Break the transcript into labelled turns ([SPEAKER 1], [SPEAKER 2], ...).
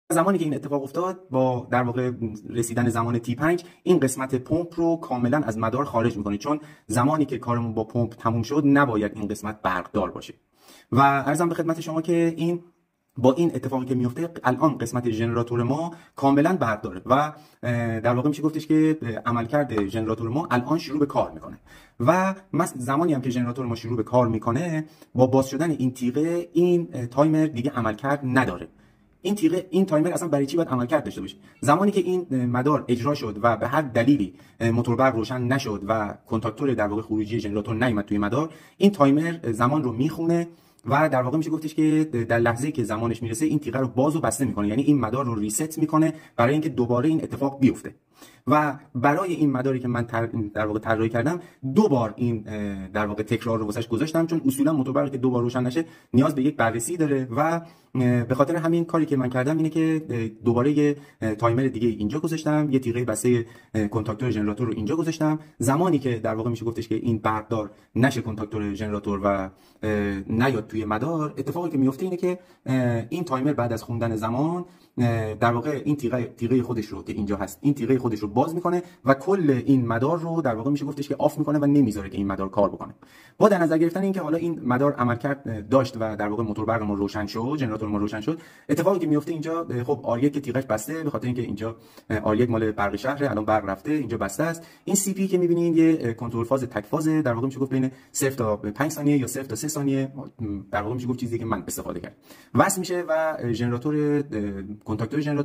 [SPEAKER 1] زمانی که این اتفاق افتاد با در واقع رسیدن زمان T5 این قسمت پمپ رو کاملا از مدار خارج میکنه، چون زمانی که کارمون با پمپ تموم شد نباید این قسمت برقدار باشه. و عرضم به خدمت شما که این با این اتفاقی که میفته الان قسمت ژنراتور ما کاملا برق داره و در واقع میشه گفتش که عملکرد ژنراتور ما الان شروع به کار میکنه و زمانی هم که ژنراتور ما شروع به کار میکنه با باز شدن این تیغه این تایمر دیگه عملکرد نداره. این تایمر اصلا برای چی باید عملکرد داشته باشه؟ زمانی که این مدار اجرا شد و به هر دلیلی موتور برق روشن نشد و کنتاکتور در واقع خروجی ژنراتور نیامد توی مدار، این تایمر زمان رو میخونه و در واقع میشه گفتش که در لحظه‌ای که زمانش میرسه این تیغه رو باز و بسته میکنه، یعنی این مدار رو ریست میکنه برای اینکه دوباره این اتفاق بیفته. و برای این مداری که من در واقع طراحی کردم دو بار این در واقع تکرار رو واسش گذاشتم، چون اصولا موتور برقی که دو بار روشن نشه نیاز به یک بررسی داره و به خاطر همین کاری که من کردم اینه که دوباره یه تایمر دیگه اینجا گذاشتم، یه تیغه بسته کنتاکتور ژنراتور رو اینجا گذاشتم. زمانی که در واقع میشه گفتش که این برقدار نشه کنتاکتور ژنراتور و نیاد توی مدار، اتفاقی که میفته اینه که این تایمر بعد از خوندن زمان در واقع این تیغه خودش رو که اینجا هست، این تیغه خودش رو باز میکنه و کل این مدار رو در واقع میشه گفتش که آف میکنه و نمیذاره که این مدار کار بکنه. با در نظر گرفتن اینکه حالا این مدار عملکرد داشت و در واقع موتور برق ما روشن شد، ژنراتور ما روشن شد، اتفاقی که میفته اینجا خب آر1 که تیغش بسته، به خاطر اینکه اینجا آر1 مال برق شهره، الان برق رفته اینجا بسته است. این سی پی که میبینین یه کنترل فاز تک فازه، در واقع میشه گفت بین 0 تا 5 ثانیه یا 0 تا 3 ثانیه در واقع میشه گفت چیزی که من استفاده کردم وصل میشه و ژنراتور کنتاکتور ژنراتور